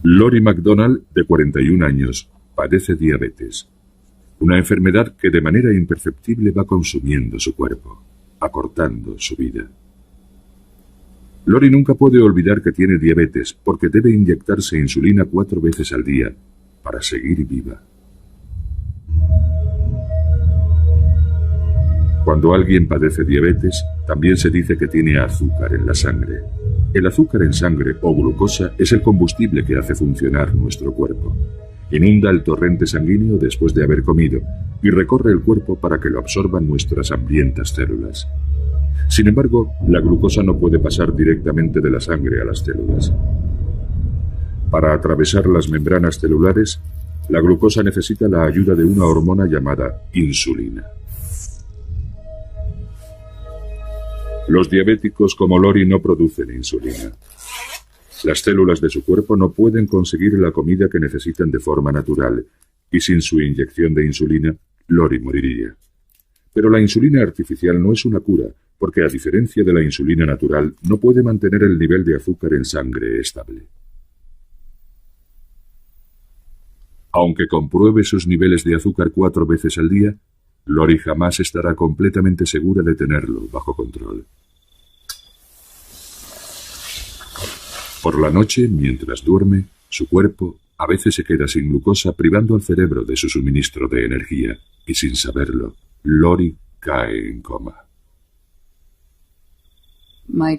Lori McDonald, de 41 años, padece diabetes. Una enfermedad que de manera imperceptible va consumiendo su cuerpo, acortando su vida. Lori nunca puede olvidar que tiene diabetes porque debe inyectarse insulina 4 veces al día para seguir viva. Cuando alguien padece diabetes, también se dice que tiene azúcar en la sangre. El azúcar en sangre o glucosa es el combustible que hace funcionar nuestro cuerpo. Inunda el torrente sanguíneo después de haber comido y recorre el cuerpo para que lo absorban nuestras hambrientas células. Sin embargo, la glucosa no puede pasar directamente de la sangre a las células. Para atravesar las membranas celulares, la glucosa necesita la ayuda de una hormona llamada insulina. Los diabéticos como Lori no producen insulina. Las células de su cuerpo no pueden conseguir la comida que necesitan de forma natural, y sin su inyección de insulina, Lori moriría. Pero la insulina artificial no es una cura, porque a diferencia de la insulina natural, no puede mantener el nivel de azúcar en sangre estable. Aunque compruebe sus niveles de azúcar 4 veces al día, Lori jamás estará completamente segura de tenerlo bajo control. Por la noche, mientras duerme, su cuerpo a veces se queda sin glucosa, privando al cerebro de su suministro de energía, y sin saberlo, Lori cae en coma. Mi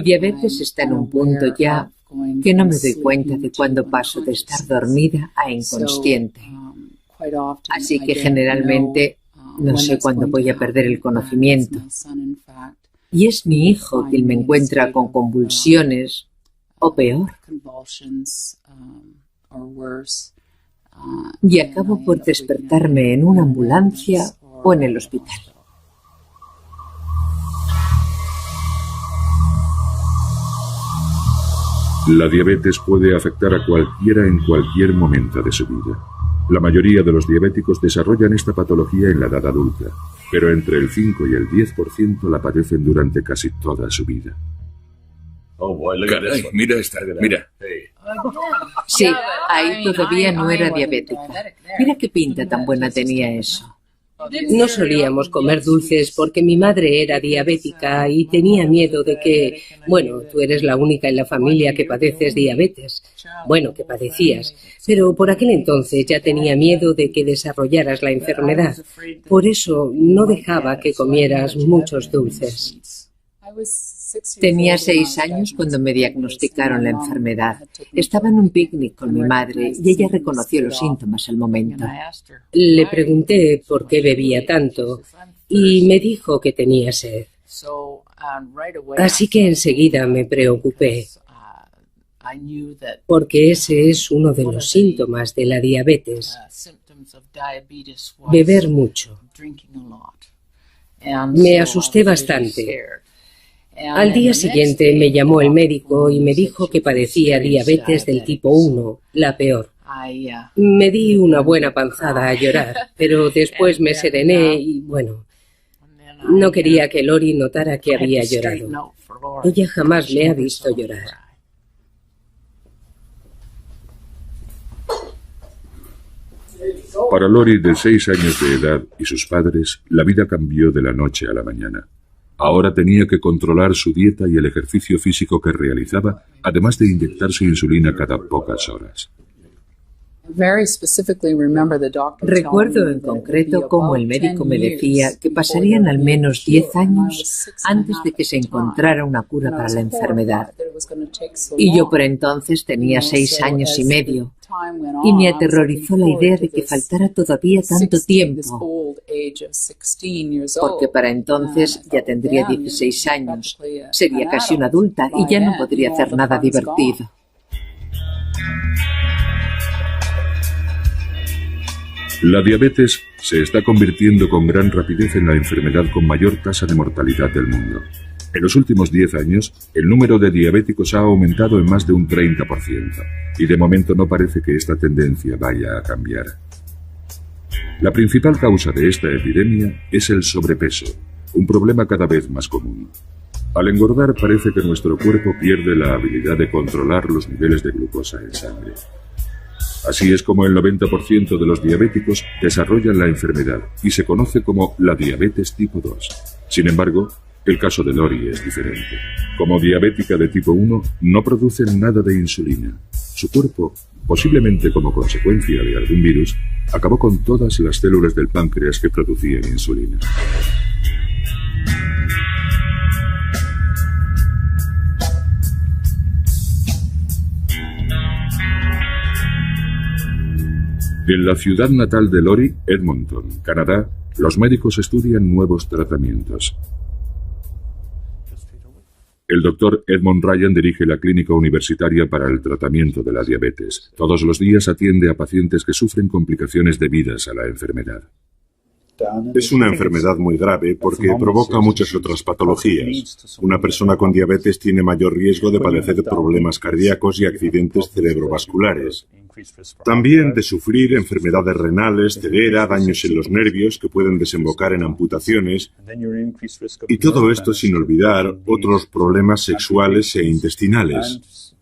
diabetes está en un punto ya que no me doy cuenta de cuándo paso de estar dormida a inconsciente. Así que generalmente no sé cuándo voy a perder el conocimiento. Y es mi hijo quien me encuentra con convulsiones o peor. Y acabo por despertarme en una ambulancia o en el hospital. La diabetes puede afectar a cualquiera en cualquier momento de su vida. La mayoría de los diabéticos desarrollan esta patología en la edad adulta, pero entre el 5 y el 10% la padecen durante casi toda su vida. Caray, mira esta, mira. Sí, ahí todavía no era diabética. Mira qué pinta tan buena tenía eso. No solíamos comer dulces porque mi madre era diabética y tenía miedo de que, bueno, tú eres la única en la familia que padeces diabetes. Bueno, que padecías, pero por aquel entonces ya tenía miedo de que desarrollaras la enfermedad. Por eso no dejaba que comieras muchos dulces. Tenía 6 años cuando me diagnosticaron la enfermedad. Estaba en un picnic con mi madre y ella reconoció los síntomas al momento. Le pregunté por qué bebía tanto y me dijo que tenía sed. Así que enseguida me preocupé, porque ese es uno de los síntomas de la diabetes, beber mucho. Me asusté bastante. Al día siguiente me llamó el médico y me dijo que padecía diabetes del tipo 1, la peor. Me di una buena panzada a llorar, pero después me serené y, bueno, no quería que Lori notara que había llorado. Ella jamás me ha visto llorar. Para Lori, de 6 años de edad, y sus padres, la vida cambió de la noche a la mañana. Ahora tenía que controlar su dieta y el ejercicio físico que realizaba, además de inyectarse insulina cada pocas horas. Recuerdo en concreto cómo el médico me decía que pasarían al menos 10 años antes de que se encontrara una cura para la enfermedad. Y yo por entonces tenía 6 años y medio, y me aterrorizó la idea de que faltara todavía tanto tiempo, porque para entonces ya tendría 16 años, sería casi una adulta y ya no podría hacer nada divertido. La diabetes se está convirtiendo con gran rapidez en la enfermedad con mayor tasa de mortalidad del mundo. En los últimos 10 años, el número de diabéticos ha aumentado en más de un 30%, y de momento no parece que esta tendencia vaya a cambiar. La principal causa de esta epidemia es el sobrepeso, un problema cada vez más común. Al engordar parece que nuestro cuerpo pierde la habilidad de controlar los niveles de glucosa en sangre. Así es como el 90% de los diabéticos desarrollan la enfermedad y se conoce como la diabetes tipo 2. Sin embargo, el caso de Lori es diferente. Como diabética de tipo 1, no produce nada de insulina. Su cuerpo, posiblemente como consecuencia de algún virus, acabó con todas las células del páncreas que producían insulina. En la ciudad natal de Lori, Edmonton, Canadá, los médicos estudian nuevos tratamientos. El doctor Edmond Ryan dirige la clínica universitaria para el tratamiento de la diabetes. Todos los días atiende a pacientes que sufren complicaciones debidas a la enfermedad. Es una enfermedad muy grave porque provoca muchas otras patologías. Una persona con diabetes tiene mayor riesgo de padecer problemas cardíacos y accidentes cerebrovasculares. También de sufrir enfermedades renales, ceguera, daños en los nervios que pueden desembocar en amputaciones, y todo esto sin olvidar otros problemas sexuales e intestinales.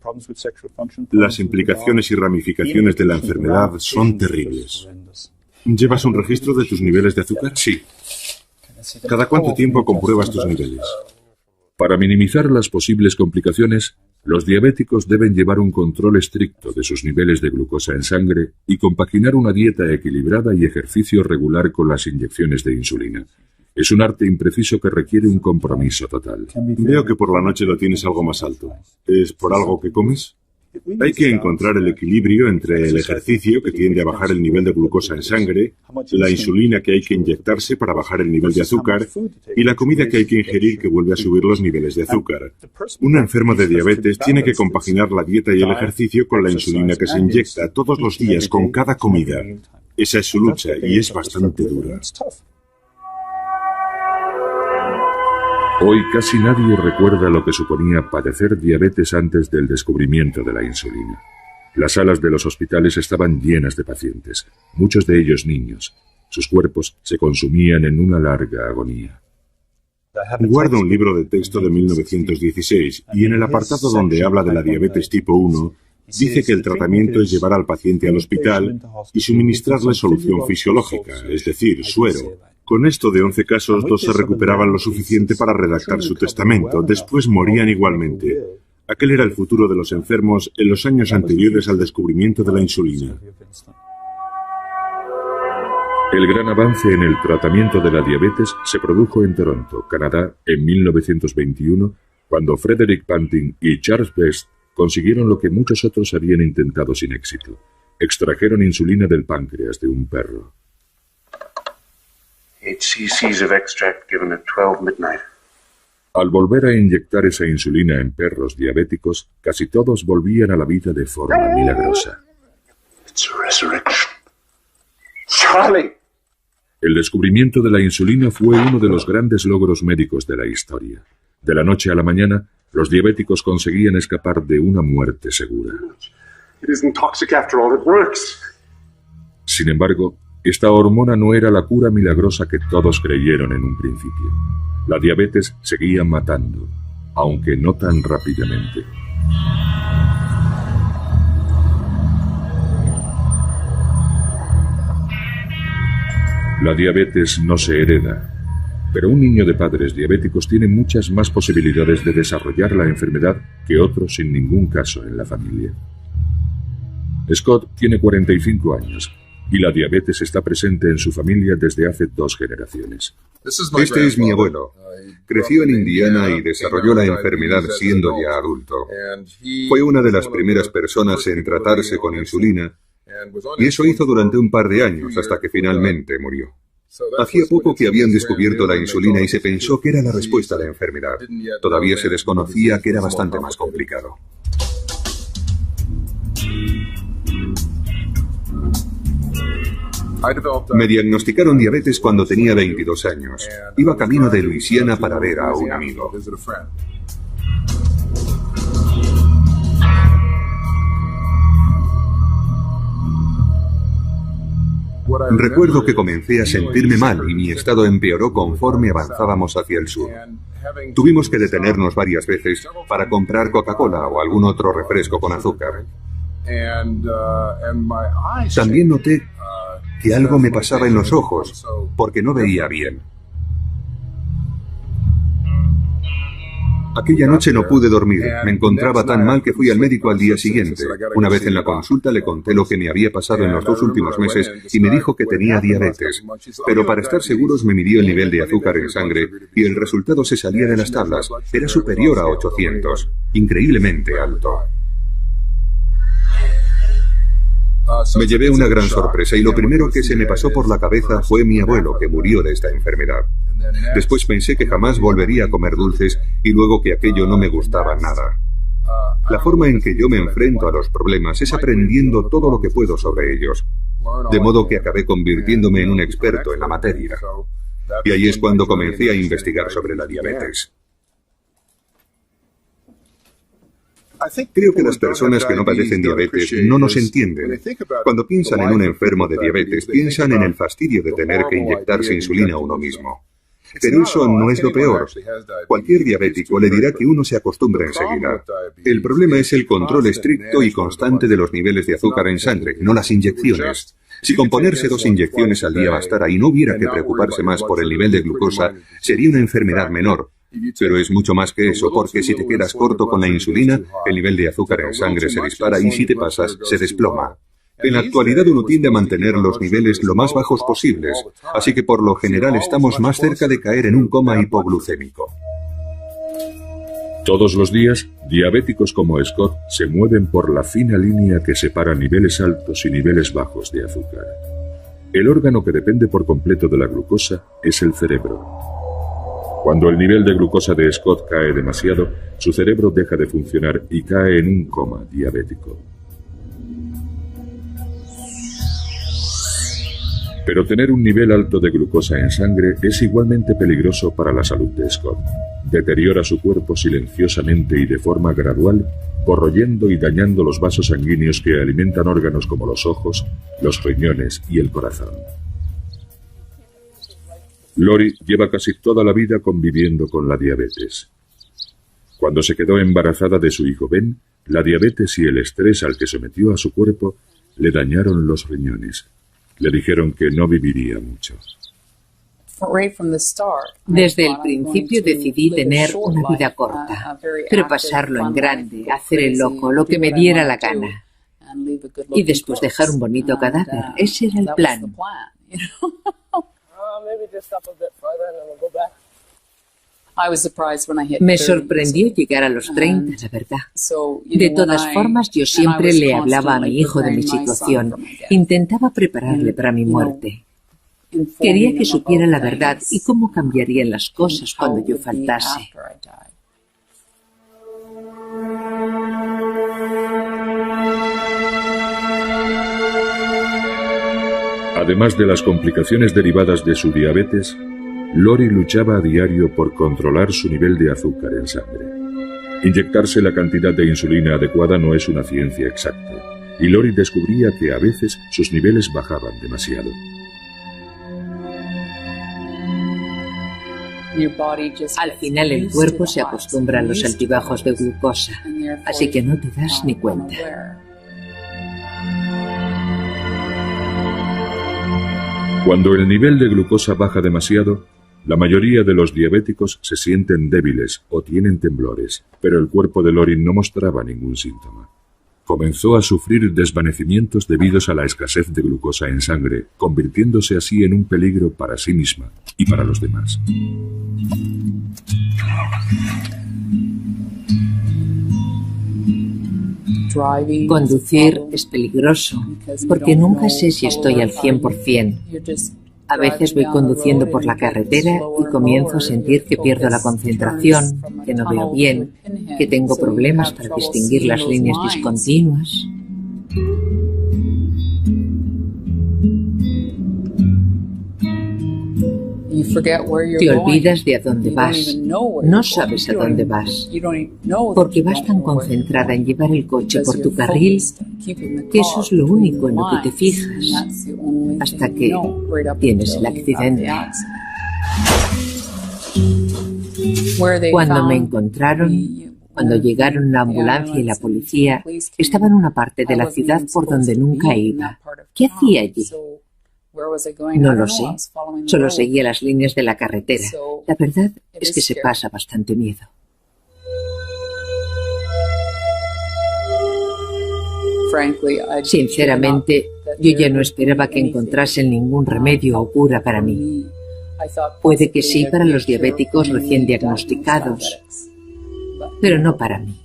Las implicaciones y ramificaciones de la enfermedad son terribles. ¿Llevas un registro de tus niveles de azúcar? Sí. ¿Cada cuánto tiempo compruebas tus niveles? Para minimizar las posibles complicaciones, los diabéticos deben llevar un control estricto de sus niveles de glucosa en sangre y compaginar una dieta equilibrada y ejercicio regular con las inyecciones de insulina. Es un arte impreciso que requiere un compromiso total. Veo que por la noche lo tienes algo más alto. ¿Es por algo que comes? Hay que encontrar el equilibrio entre el ejercicio, que tiende a bajar el nivel de glucosa en sangre, la insulina que hay que inyectarse para bajar el nivel de azúcar y la comida que hay que ingerir que vuelve a subir los niveles de azúcar. Un enfermo de diabetes tiene que compaginar la dieta y el ejercicio con la insulina que se inyecta todos los días con cada comida. Esa es su lucha y es bastante dura. Hoy casi nadie recuerda lo que suponía padecer diabetes antes del descubrimiento de la insulina. Las salas de los hospitales estaban llenas de pacientes, muchos de ellos niños. Sus cuerpos se consumían en una larga agonía. Guardo un libro de texto de 1916 y en el apartado donde habla de la diabetes tipo 1, dice que el tratamiento es llevar al paciente al hospital y suministrarle solución fisiológica, es decir, suero. Con esto de 11 casos, 2 se recuperaban lo suficiente para redactar su testamento. Después morían igualmente. Aquel era el futuro de los enfermos en los años anteriores al descubrimiento de la insulina. El gran avance en el tratamiento de la diabetes se produjo en Toronto, Canadá, en 1921, cuando Frederick Banting y Charles Best consiguieron lo que muchos otros habían intentado sin éxito. Extrajeron insulina del páncreas de un perro. 8 cc's of extract given at 12 midnight. Al volver a inyectar esa insulina en perros diabéticos, casi todos volvían a la vida de forma milagrosa. It's a resurrection. Charlie! El descubrimiento de la insulina fue uno de los grandes logros médicos de la historia. De la noche a la mañana, los diabéticos conseguían escapar de una muerte segura. It isn't toxic after all, it works. Sin embargo, esta hormona no era la cura milagrosa que todos creyeron en un principio. La diabetes seguía matando, aunque no tan rápidamente. La diabetes no se hereda, pero un niño de padres diabéticos tiene muchas más posibilidades de desarrollar la enfermedad que otros sin ningún caso en la familia. Scott tiene 45 años. Y la diabetes está presente en su familia desde hace 2 generaciones. Este es mi abuelo. Creció en Indiana y desarrolló la enfermedad siendo ya adulto. Fue una de las primeras personas en tratarse con insulina y eso hizo durante un par de años hasta que finalmente murió. Hacía poco que habían descubierto la insulina y se pensó que era la respuesta a la enfermedad. Todavía se desconocía que era bastante más complicado. Me diagnosticaron diabetes cuando tenía 22 años. Iba camino de Luisiana para ver a un amigo. Recuerdo que comencé a sentirme mal y mi estado empeoró conforme avanzábamos hacia el sur. Tuvimos que detenernos varias veces para comprar Coca-Cola o algún otro refresco con azúcar. También noté que algo me pasaba en los ojos, porque no veía bien. Aquella noche no pude dormir. Me encontraba tan mal que fui al médico al día siguiente. Una vez en la consulta le conté lo que me había pasado en los 2 últimos meses y me dijo que tenía diabetes. Pero para estar seguros me midió el nivel de azúcar en sangre y el resultado se salía de las tablas. Era superior a 800. Increíblemente alto. Me llevé una gran sorpresa y lo primero que se me pasó por la cabeza fue mi abuelo, que murió de esta enfermedad. Después pensé que jamás volvería a comer dulces y luego que aquello no me gustaba nada. La forma en que yo me enfrento a los problemas es aprendiendo todo lo que puedo sobre ellos, de modo que acabé convirtiéndome en un experto en la materia. Y ahí es cuando comencé a investigar sobre la diabetes. Creo que las personas que no padecen diabetes no nos entienden. Cuando piensan en un enfermo de diabetes, piensan en el fastidio de tener que inyectarse insulina a uno mismo. Pero eso no es lo peor. Cualquier diabético le dirá que uno se acostumbra enseguida. El problema es el control estricto y constante de los niveles de azúcar en sangre, no las inyecciones. Si con ponerse 2 inyecciones al día bastara y no hubiera que preocuparse más por el nivel de glucosa, sería una enfermedad menor. Pero es mucho más que eso, porque si te quedas corto con la insulina, el nivel de azúcar en sangre se dispara y si te pasas, se desploma. En la actualidad uno tiende a mantener los niveles lo más bajos posibles, así que por lo general estamos más cerca de caer en un coma hipoglucémico. Todos los días, diabéticos como Scott se mueven por la fina línea que separa niveles altos y niveles bajos de azúcar. El órgano que depende por completo de la glucosa es el cerebro. Cuando el nivel de glucosa de Scott cae demasiado, su cerebro deja de funcionar y cae en un coma diabético. Pero tener un nivel alto de glucosa en sangre es igualmente peligroso para la salud de Scott. Deteriora su cuerpo silenciosamente y de forma gradual, corroyendo y dañando los vasos sanguíneos que alimentan órganos como los ojos, los riñones y el corazón. Lori lleva casi toda la vida conviviendo con la diabetes. Cuando se quedó embarazada de su hijo Ben, la diabetes y el estrés al que sometió a su cuerpo le dañaron los riñones. Le dijeron que no viviría mucho. Desde el principio decidí tener una vida corta, pero pasarlo en grande, hacer el loco, lo que me diera la gana. Y después dejar un bonito cadáver. Ese era el plan. Me sorprendió llegar a los 30, la verdad. De todas formas, yo siempre le hablaba a mi hijo de mi situación. Intentaba prepararle para mi muerte. Quería que supiera la verdad y cómo cambiarían las cosas cuando yo faltase. Además de las complicaciones derivadas de su diabetes, Lori luchaba a diario por controlar su nivel de azúcar en sangre. Inyectarse la cantidad de insulina adecuada no es una ciencia exacta, y Lori descubría que a veces sus niveles bajaban demasiado. Al final el cuerpo se acostumbra a los altibajos de glucosa, así que no te das ni cuenta. Cuando el nivel de glucosa baja demasiado, la mayoría de los diabéticos se sienten débiles o tienen temblores, pero el cuerpo de Lori no mostraba ningún síntoma. Comenzó a sufrir desvanecimientos debidos a la escasez de glucosa en sangre, convirtiéndose así en un peligro para sí misma y para los demás. Conducir es peligroso, porque nunca sé si estoy al 100%. A veces voy conduciendo por la carretera y comienzo a sentir que pierdo la concentración, que no veo bien, que tengo problemas para distinguir las líneas discontinuas. Te olvidas de a dónde vas. No sabes a dónde vas. Porque vas tan concentrada en llevar el coche por tu carril que eso es lo único en lo que te fijas. Hasta que tienes el accidente. Cuando me encontraron, cuando llegaron la ambulancia y la policía, estaba en una parte de la ciudad por donde nunca iba. ¿Qué hacía allí? No lo sé. Solo seguía las líneas de la carretera. La verdad es que se pasa bastante miedo. Sinceramente, yo ya no esperaba que encontrasen ningún remedio o cura para mí. Puede que sí para los diabéticos recién diagnosticados, pero no para mí.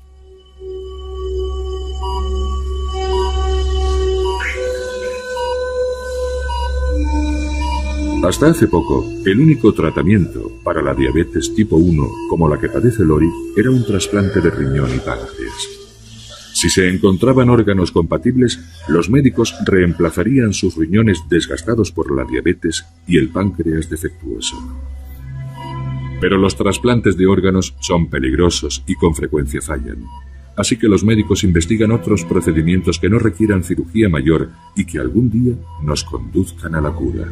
Hasta hace poco, el único tratamiento para la diabetes tipo 1, como la que padece Lori, era un trasplante de riñón y páncreas. Si se encontraban órganos compatibles, los médicos reemplazarían sus riñones desgastados por la diabetes y el páncreas defectuoso. Pero los trasplantes de órganos son peligrosos y con frecuencia fallan. Así que los médicos investigan otros procedimientos que no requieran cirugía mayor y que algún día nos conduzcan a la cura.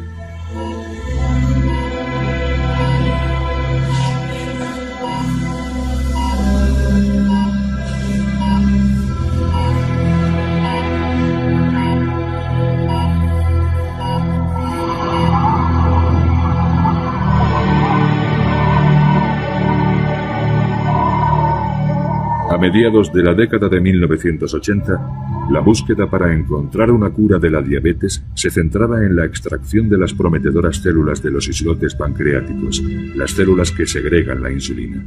A mediados de la década de 1980, la búsqueda para encontrar una cura de la diabetes se centraba en la extracción de las prometedoras células de los islotes pancreáticos, las células que segregan la insulina.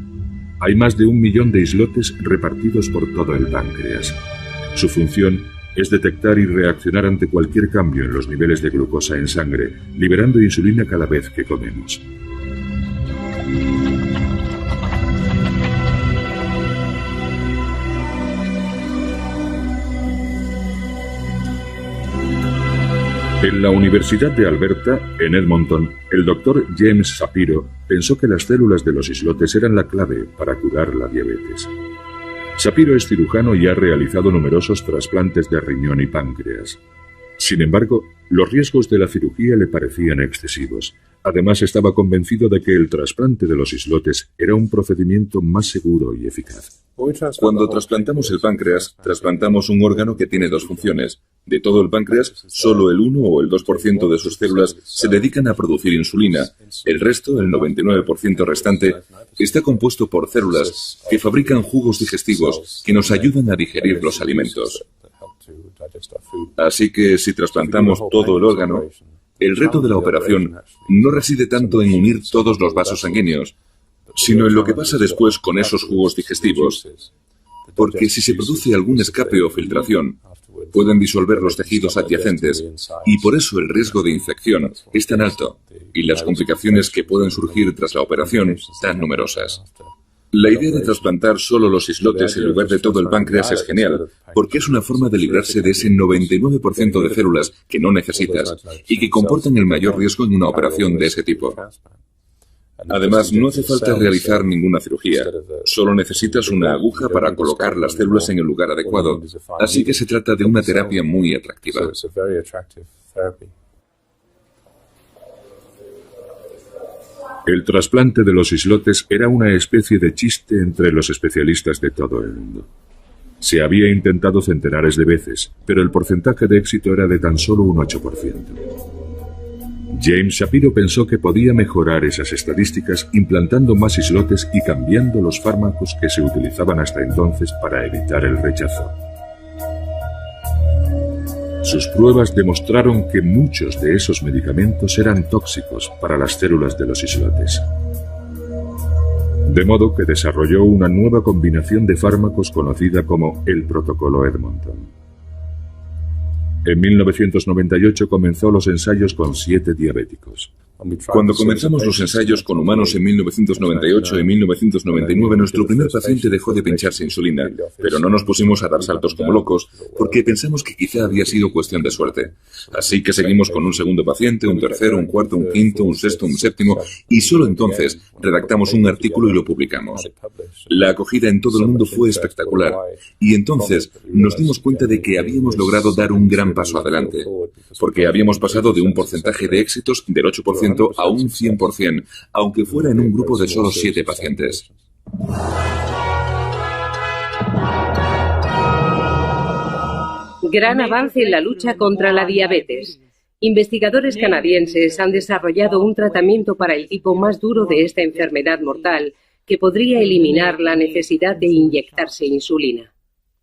Hay más de 1 millón de islotes repartidos por todo el páncreas. Su función es detectar y reaccionar ante cualquier cambio en los niveles de glucosa en sangre, liberando insulina cada vez que comemos. En la Universidad de Alberta, en Edmonton, el doctor James Shapiro pensó que las células de los islotes eran la clave para curar la diabetes. Shapiro es cirujano y ha realizado numerosos trasplantes de riñón y páncreas. Sin embargo, los riesgos de la cirugía le parecían excesivos. Además, estaba convencido de que el trasplante de los islotes era un procedimiento más seguro y eficaz. Cuando trasplantamos el páncreas, trasplantamos un órgano que tiene dos funciones. De todo el páncreas, solo el 1 o el 2% de sus células se dedican a producir insulina. El resto, el 99% restante, está compuesto por células que fabrican jugos digestivos que nos ayudan a digerir los alimentos. Así que si trasplantamos todo el órgano, el reto de la operación no reside tanto en unir todos los vasos sanguíneos, sino en lo que pasa después con esos jugos digestivos. Porque si se produce algún escape o filtración, pueden disolver los tejidos adyacentes y por eso el riesgo de infección es tan alto y las complicaciones que pueden surgir tras la operación tan numerosas. La idea de trasplantar solo los islotes en lugar de todo el páncreas es genial, porque es una forma de librarse de ese 99% de células que no necesitas y que comportan el mayor riesgo en una operación de ese tipo. Además, no hace falta realizar ninguna cirugía, solo necesitas una aguja para colocar las células en el lugar adecuado, así que se trata de una terapia muy atractiva. El trasplante de los islotes era una especie de chiste entre los especialistas de todo el mundo. Se había intentado centenares de veces, pero el porcentaje de éxito era de tan solo un 8%. James Shapiro pensó que podía mejorar esas estadísticas implantando más islotes y cambiando los fármacos que se utilizaban hasta entonces para evitar el rechazo. Sus pruebas demostraron que muchos de esos medicamentos eran tóxicos para las células de los islotes. De modo que desarrolló una nueva combinación de fármacos conocida como el Protocolo Edmonton. En 1998 comenzó los ensayos con 7 diabéticos. Cuando comenzamos los ensayos con humanos en 1998 y 1999, nuestro primer paciente dejó de pincharse insulina, pero no nos pusimos a dar saltos como locos porque pensamos que quizá había sido cuestión de suerte. Así que seguimos con un segundo paciente, un tercero, un cuarto, un quinto, un sexto, un séptimo, y solo entonces redactamos un artículo y lo publicamos. La acogida en todo el mundo fue espectacular, y entonces nos dimos cuenta de que habíamos logrado dar un gran paso adelante, porque habíamos pasado de un porcentaje de éxitos del 8% a un 100%, aunque fuera en un grupo de solo 7 pacientes. Gran avance en la lucha contra la diabetes. Investigadores canadienses han desarrollado un tratamiento para el tipo más duro de esta enfermedad mortal que podría eliminar la necesidad de inyectarse insulina.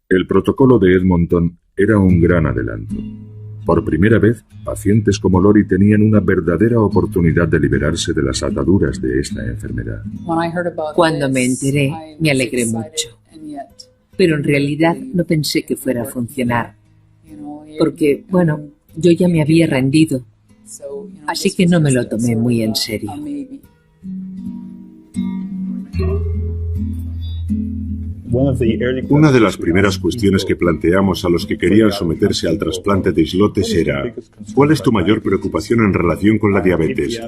El protocolo de Edmonton era un gran adelanto. Por primera vez, pacientes como Lori tenían una verdadera oportunidad de liberarse de las ataduras de esta enfermedad. Cuando me enteré, me alegré mucho. Pero en realidad no pensé que fuera a funcionar. Porque, bueno, yo ya me había rendido. Así que no me lo tomé muy en serio. Una de las primeras cuestiones que planteamos a los que querían someterse al trasplante de islotes era: ¿cuál es tu mayor preocupación en relación con la diabetes?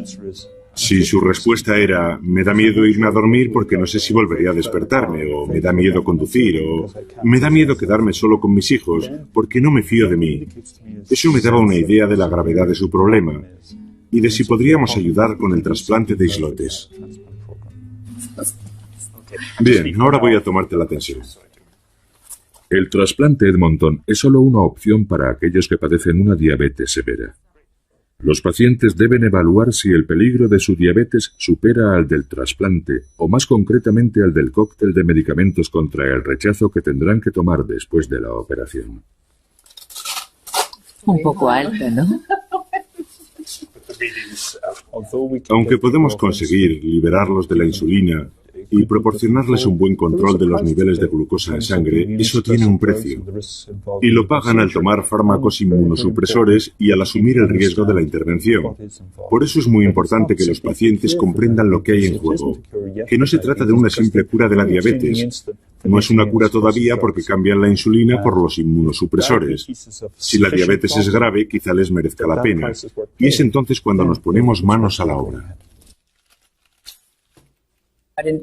Si su respuesta era: me da miedo irme a dormir porque no sé si volvería a despertarme, o me da miedo conducir, o me da miedo quedarme solo con mis hijos porque no me fío de mí. Eso me daba una idea de la gravedad de su problema y de si podríamos ayudar con el trasplante de islotes. Bien, ahora voy a tomarte la tensión. El trasplante Edmonton es solo una opción para aquellos que padecen una diabetes severa. Los pacientes deben evaluar si el peligro de su diabetes supera al del trasplante, o más concretamente al del cóctel de medicamentos contra el rechazo que tendrán que tomar después de la operación. Un poco alto, ¿no? Aunque podemos conseguir liberarlos de la insulina y proporcionarles un buen control de los niveles de glucosa en sangre, eso tiene un precio. Y lo pagan al tomar fármacos inmunosupresores y al asumir el riesgo de la intervención. Por eso es muy importante que los pacientes comprendan lo que hay en juego, que no se trata de una simple cura de la diabetes. No es una cura todavía porque cambian la insulina por los inmunosupresores. Si la diabetes es grave, quizá les merezca la pena. Y es entonces cuando nos ponemos manos a la obra.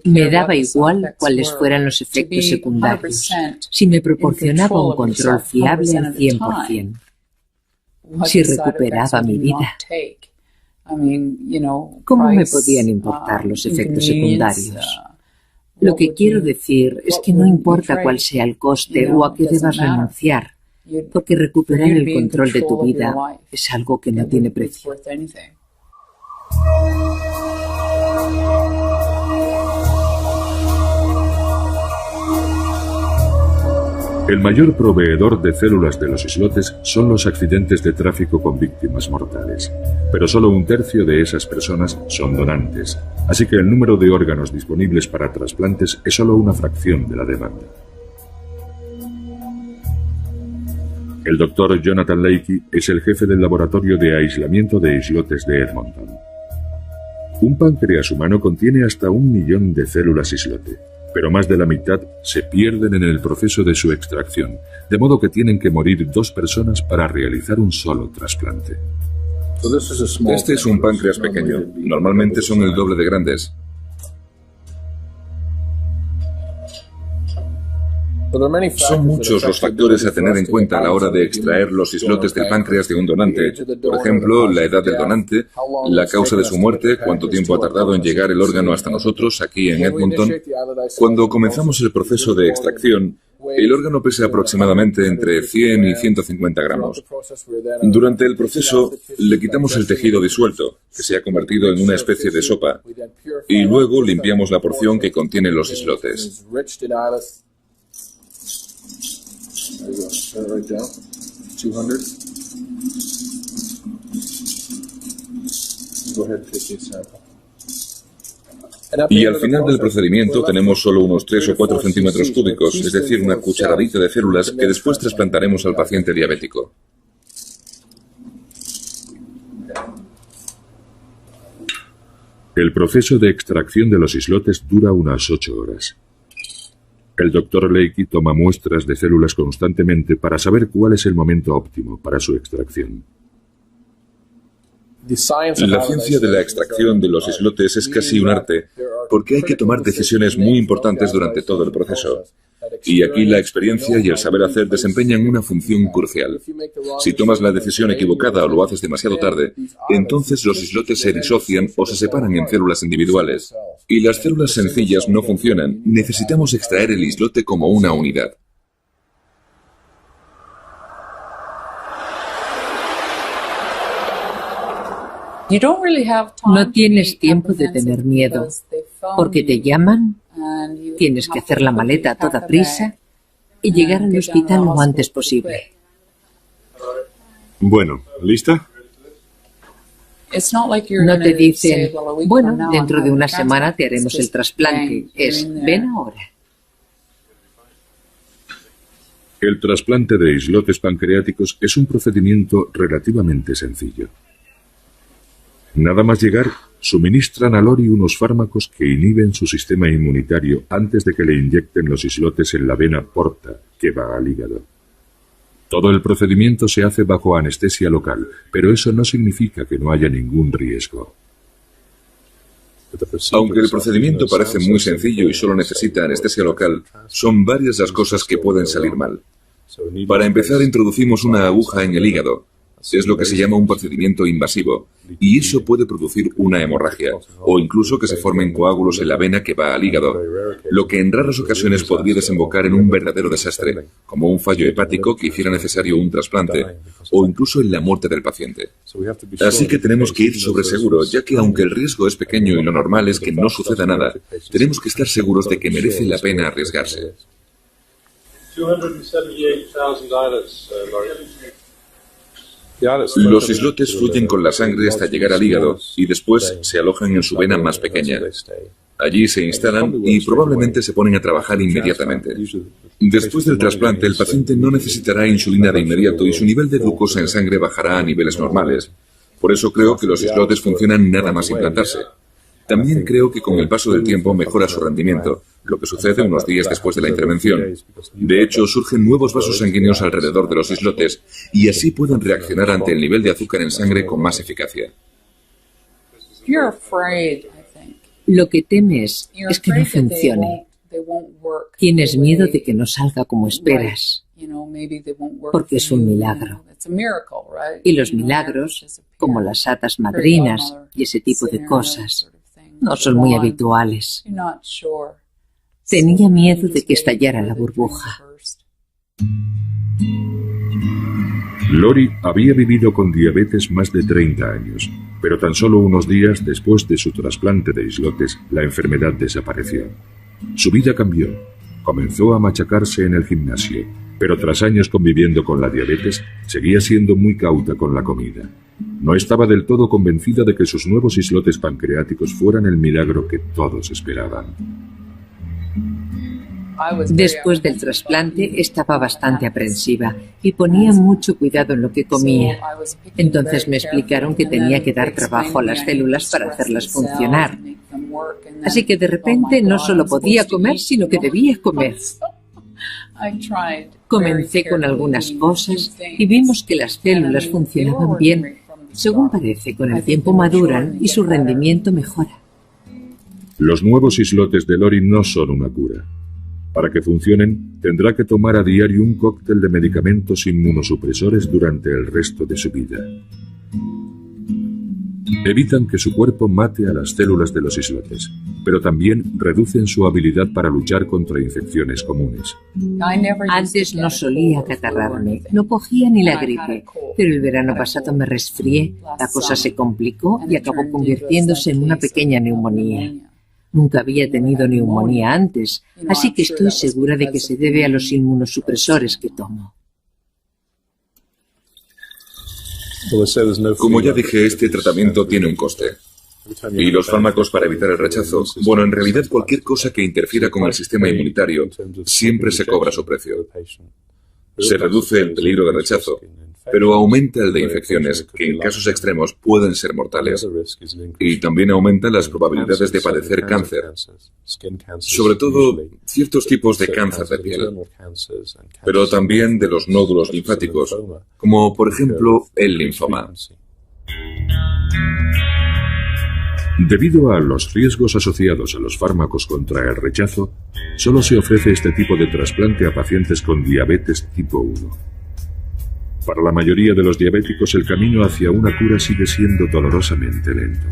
Me daba igual cuáles fueran los efectos secundarios, si me proporcionaba un control fiable al 100%, si recuperaba mi vida. ¿Cómo me podían importar los efectos secundarios? Lo que quiero decir es que no importa cuál sea el coste o a qué debas renunciar, porque recuperar el control de tu vida es algo que no tiene precio. El mayor proveedor de células de los islotes son los accidentes de tráfico con víctimas mortales, pero solo 1/3 de esas personas son donantes, así que el número de órganos disponibles para trasplantes es solo una fracción de la demanda. El doctor Jonathan Leakey es el jefe del laboratorio de aislamiento de islotes de Edmonton. Un páncreas humano contiene hasta 1 millón de células islote, pero más de la mitad se pierden en el proceso de su extracción, de modo que tienen que morir 2 personas para realizar un solo trasplante. Este es un páncreas pequeño. Normalmente son el doble de grandes. Son muchos los factores a tener en cuenta a la hora de extraer los islotes del páncreas de un donante. Por ejemplo, la edad del donante, la causa de su muerte, cuánto tiempo ha tardado en llegar el órgano hasta nosotros, aquí en Edmonton. Cuando comenzamos el proceso de extracción, el órgano pesa aproximadamente entre 100 y 150 gramos. Durante el proceso, le quitamos el tejido disuelto, que se ha convertido en una especie de sopa, y luego limpiamos la porción que contiene los islotes. Y al final del procedimiento tenemos solo unos 3 o 4 centímetros cúbicos, es decir, una cucharadita de células que después trasplantaremos al paciente diabético. El proceso de extracción de los islotes dura unas 8 horas. El Dr. Leakey toma muestras de células constantemente para saber cuál es el momento óptimo para su extracción. La ciencia de la extracción de los islotes es casi un arte, porque hay que tomar decisiones muy importantes durante todo el proceso. Y aquí la experiencia y el saber hacer desempeñan una función crucial. Si tomas la decisión equivocada o lo haces demasiado tarde, entonces los islotes se disocian o se separan en células individuales. Y las células sencillas no funcionan. Necesitamos extraer el islote como una unidad. No tienes tiempo de tener miedo, porque te llaman, tienes que hacer la maleta a toda prisa y llegar al hospital lo antes posible. Bueno, ¿lista? No te dicen, bueno, dentro de una semana te haremos el trasplante. Es, ven ahora. El trasplante de islotes pancreáticos es un procedimiento relativamente sencillo. Nada más llegar, suministran a Lori unos fármacos que inhiben su sistema inmunitario antes de que le inyecten los islotes en la vena porta que va al hígado. Todo el procedimiento se hace bajo anestesia local, pero eso no significa que no haya ningún riesgo. Aunque el procedimiento parece muy sencillo y solo necesita anestesia local, son varias las cosas que pueden salir mal. Para empezar, introducimos una aguja en el hígado. Es lo que se llama un procedimiento invasivo, y eso puede producir una hemorragia, o incluso que se formen coágulos en la vena que va al hígado, lo que en raras ocasiones podría desembocar en un verdadero desastre, como un fallo hepático que hiciera necesario un trasplante, o incluso en la muerte del paciente. Así que tenemos que ir sobre seguro, ya que aunque el riesgo es pequeño y lo normal es que no suceda nada, tenemos que estar seguros de que merece la pena arriesgarse. Los islotes fluyen con la sangre hasta llegar al hígado y después se alojan en su vena más pequeña. Allí se instalan y probablemente se ponen a trabajar inmediatamente. Después del trasplante, el paciente no necesitará insulina de inmediato y su nivel de glucosa en sangre bajará a niveles normales. Por eso creo que los islotes funcionan nada más implantarse. También creo que con el paso del tiempo mejora su rendimiento, lo que sucede unos días después de la intervención. De hecho, surgen nuevos vasos sanguíneos alrededor de los islotes y así pueden reaccionar ante el nivel de azúcar en sangre con más eficacia. Lo que temes es que no funcione. Tienes miedo de que no salga como esperas, porque es un milagro. Y los milagros, como las hadas madrinas y ese tipo de cosas, no son muy habituales. Tenía miedo de que estallara la burbuja. Lori había vivido con diabetes más de 30 años, pero tan solo unos días después de su trasplante de islotes, la enfermedad desapareció. Su vida cambió. Comenzó a machacarse en el gimnasio, pero tras años conviviendo con la diabetes, seguía siendo muy cauta con la comida. No estaba del todo convencida de que sus nuevos islotes pancreáticos fueran el milagro que todos esperaban. Después del trasplante estaba bastante aprensiva y ponía mucho cuidado en lo que comía. Entonces me explicaron que tenía que dar trabajo a las células para hacerlas funcionar. Así que de repente no solo podía comer, sino que debía comer. Comencé con algunas cosas y vimos que las células funcionaban bien. Según parece, con el tiempo maduran y su rendimiento mejora. Los nuevos islotes de Lori no son una cura. Para que funcionen, tendrá que tomar a diario un cóctel de medicamentos inmunosupresores durante el resto de su vida. Evitan que su cuerpo mate a las células de los islotes, pero también reducen su habilidad para luchar contra infecciones comunes. Antes no solía acatarrarme, no cogía ni la gripe, pero el verano pasado me resfrié, la cosa se complicó y acabó convirtiéndose en una pequeña neumonía. Nunca había tenido neumonía antes, así que estoy segura de que se debe a los inmunosupresores que tomo. Como ya dije, este tratamiento tiene un coste. Y los fármacos para evitar el rechazo, bueno, en realidad cualquier cosa que interfiera con el sistema inmunitario siempre se cobra su precio. Se reduce el peligro de rechazo, pero aumenta el de infecciones, que en casos extremos pueden ser mortales. Y también aumenta las probabilidades de padecer cáncer, sobre todo ciertos tipos de cáncer de piel, pero también de los nódulos linfáticos, como por ejemplo el linfoma. Debido a los riesgos asociados a los fármacos contra el rechazo, solo se ofrece este tipo de trasplante a pacientes con diabetes tipo 1. Para la mayoría de los diabéticos, el camino hacia una cura sigue siendo dolorosamente lento.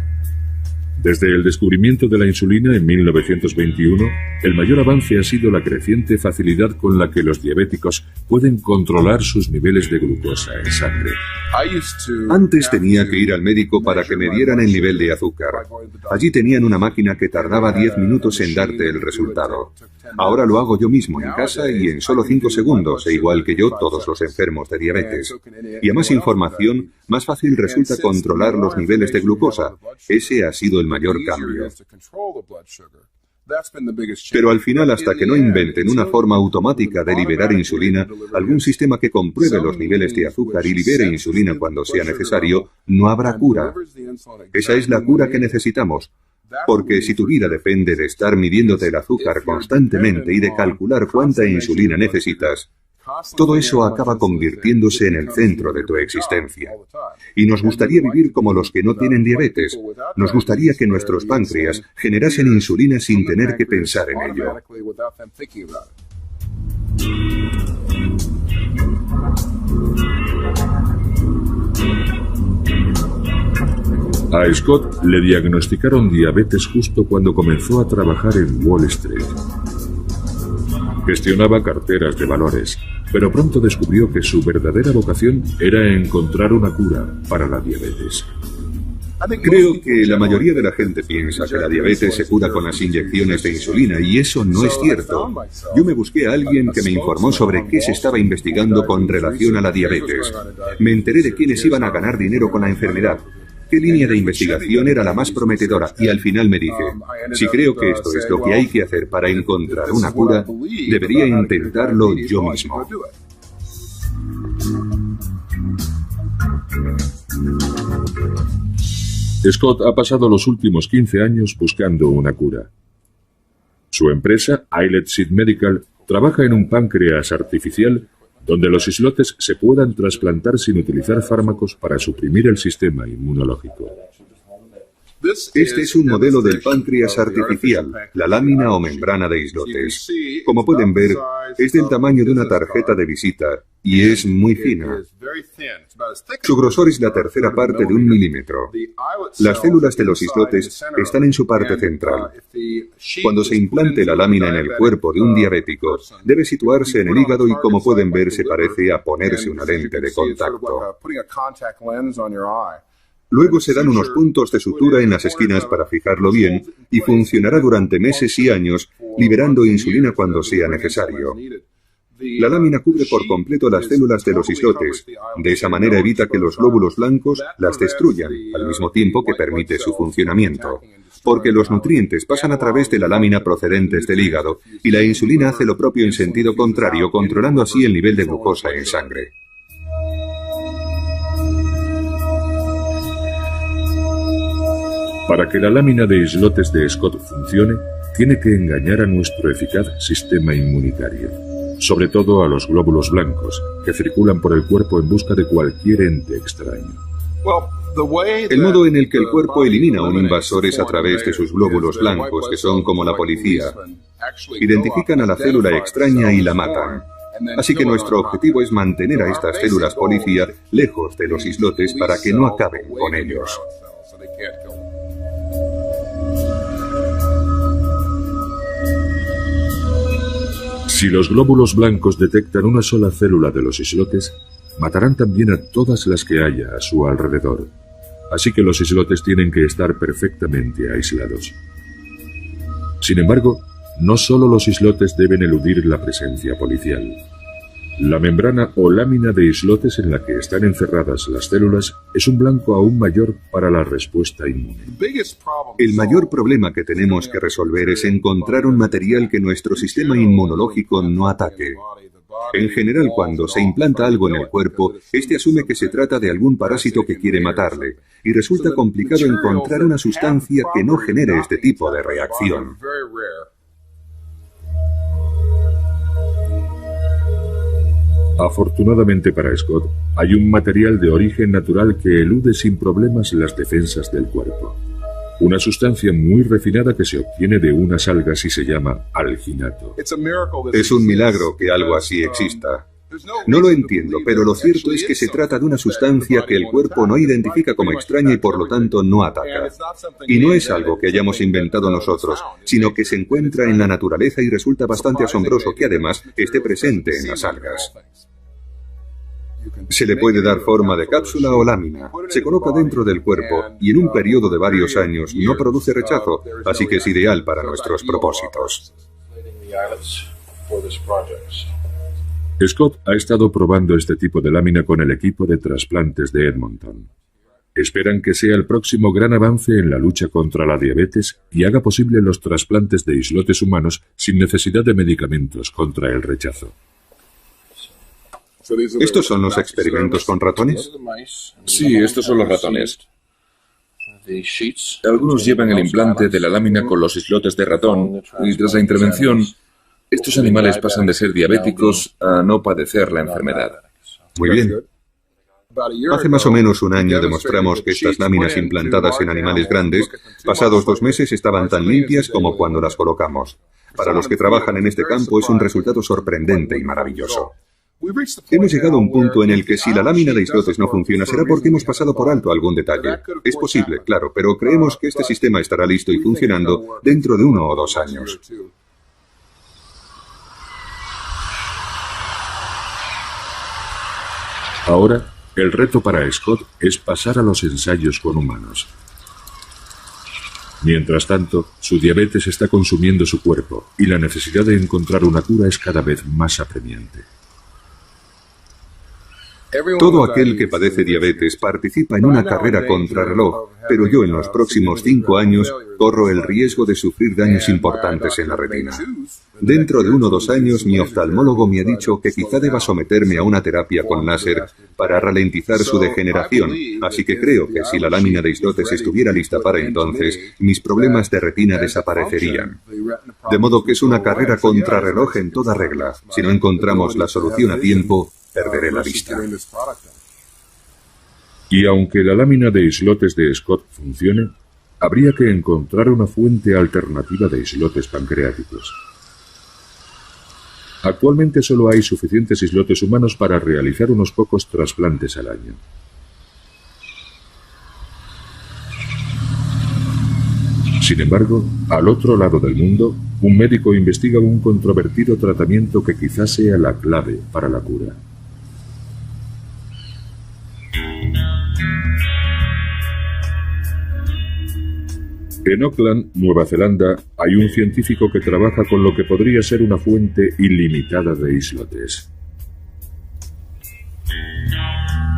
Desde el descubrimiento de la insulina en 1921, el mayor avance ha sido la creciente facilidad con la que los diabéticos pueden controlar sus niveles de glucosa en sangre. Antes tenía que ir al médico para que me dieran el nivel de azúcar. Allí tenían una máquina que tardaba 10 minutos en darte el resultado. Ahora lo hago yo mismo en casa y en solo 5 segundos, e igual que yo, todos los enfermos de diabetes. Y a más información, más fácil resulta controlar los niveles de glucosa. Ese ha sido el mayor cambio. Pero al final, hasta que no inventen una forma automática de liberar insulina, algún sistema que compruebe los niveles de azúcar y libere insulina cuando sea necesario, no habrá cura. Esa es la cura que necesitamos. Porque si tu vida depende de estar midiéndote el azúcar constantemente y de calcular cuánta insulina necesitas, todo eso acaba convirtiéndose en el centro de tu existencia. Y nos gustaría vivir como los que no tienen diabetes. Nos gustaría que nuestros páncreas generasen insulina sin tener que pensar en ello. A Scott le diagnosticaron diabetes justo cuando comenzó a trabajar en Wall Street. Gestionaba carteras de valores, pero pronto descubrió que su verdadera vocación era encontrar una cura para la diabetes. Creo que la mayoría de la gente piensa que la diabetes se cura con las inyecciones de insulina, y eso no es cierto. Yo me busqué a alguien que me informó sobre qué se estaba investigando con relación a la diabetes. Me enteré de quiénes iban a ganar dinero con la enfermedad, qué línea de investigación era la más prometedora, y al final me dije, si creo que esto es lo que hay que hacer para encontrar una cura, debería intentarlo yo mismo. Scott ha pasado los últimos 15 años buscando una cura. Su empresa, Islet Seed Medical, trabaja en un páncreas artificial donde los islotes se puedan trasplantar sin utilizar fármacos para suprimir el sistema inmunológico. Este es un modelo del páncreas artificial, la lámina o membrana de islotes. Como pueden ver, es del tamaño de una tarjeta de visita y es muy fina. Su grosor es la tercera parte de 1 milímetro. Las células de los islotes están en su parte central. Cuando se implante la lámina en el cuerpo de un diabético, debe situarse en el hígado y, como pueden ver, se parece a ponerse una lente de contacto. Luego se dan unos puntos de sutura en las esquinas para fijarlo bien y funcionará durante meses y años, liberando insulina cuando sea necesario. La lámina cubre por completo las células de los islotes. De esa manera evita que los glóbulos blancos las destruyan, al mismo tiempo que permite su funcionamiento. Porque los nutrientes pasan a través de la lámina procedentes del hígado y la insulina hace lo propio en sentido contrario, controlando así el nivel de glucosa en sangre. Para que la lámina de islotes de Scott funcione, tiene que engañar a nuestro eficaz sistema inmunitario, sobre todo a los glóbulos blancos, que circulan por el cuerpo en busca de cualquier ente extraño. El modo en el que el cuerpo elimina a un invasor es a través de sus glóbulos blancos, que son como la policía. Identifican a la célula extraña y la matan. Así que nuestro objetivo es mantener a estas células policía lejos de los islotes para que no acaben con ellos. Si los glóbulos blancos detectan una sola célula de los islotes, matarán también a todas las que haya a su alrededor. Así que los islotes tienen que estar perfectamente aislados. Sin embargo, no solo los islotes deben eludir la presencia policial. La membrana o lámina de islotes en la que están encerradas las células es un blanco aún mayor para la respuesta inmune. El mayor problema que tenemos que resolver es encontrar un material que nuestro sistema inmunológico no ataque. En general, cuando se implanta algo en el cuerpo, este asume que se trata de algún parásito que quiere matarle, y resulta complicado encontrar una sustancia que no genere este tipo de reacción. Afortunadamente para Scott, hay un material de origen natural que elude sin problemas las defensas del cuerpo. Una sustancia muy refinada que se obtiene de unas algas y se llama alginato. Es un milagro que algo así exista. No lo entiendo, pero lo cierto es que se trata de una sustancia que el cuerpo no identifica como extraña y por lo tanto no ataca. Y no es algo que hayamos inventado nosotros, sino que se encuentra en la naturaleza y resulta bastante asombroso que además esté presente en las algas. Se le puede dar forma de cápsula o lámina. Se coloca dentro del cuerpo y en un periodo de varios años no produce rechazo, así que es ideal para nuestros propósitos. Scott ha estado probando este tipo de lámina con el equipo de trasplantes de Edmonton. Esperan que sea el próximo gran avance en la lucha contra la diabetes y haga posible los trasplantes de islotes humanos sin necesidad de medicamentos contra el rechazo. ¿Estos son los experimentos con ratones? Sí, estos son los ratones. Algunos llevan el implante de la lámina con los islotes de ratón y tras la intervención, estos animales pasan de ser diabéticos a no padecer la enfermedad. Muy bien. Hace más o menos un año demostramos que estas láminas implantadas en animales grandes, pasados 2 meses, estaban tan limpias como cuando las colocamos. Para los que trabajan en este campo es un resultado sorprendente y maravilloso. Hemos llegado a un punto en el que si la lámina de islotes no funciona será porque hemos pasado por alto algún detalle. Es posible, claro, pero creemos que este sistema estará listo y funcionando dentro de 1 o 2 años. Ahora, el reto para Scott es pasar a los ensayos con humanos. Mientras tanto, su diabetes está consumiendo su cuerpo y la necesidad de encontrar una cura es cada vez más apremiante. Todo aquel que padece diabetes participa en una carrera contrarreloj, pero yo en los próximos 5 años corro el riesgo de sufrir daños importantes en la retina. Dentro de 1 o 2 años, mi oftalmólogo me ha dicho que quizá deba someterme a una terapia con láser para ralentizar su degeneración, así que creo que si la lámina de islotes estuviera lista para entonces, mis problemas de retina desaparecerían. De modo que es una carrera contrarreloj en toda regla. Si no encontramos la solución a tiempo, perderé la vista. Y aunque la lámina de islotes de Scott funcione, habría que encontrar una fuente alternativa de islotes pancreáticos. Actualmente solo hay suficientes islotes humanos para realizar unos pocos trasplantes al año. Sin embargo, al otro lado del mundo, un médico investiga un controvertido tratamiento que quizás sea la clave para la cura. En Auckland, Nueva Zelanda, hay un científico que trabaja con lo que podría ser una fuente ilimitada de islotes.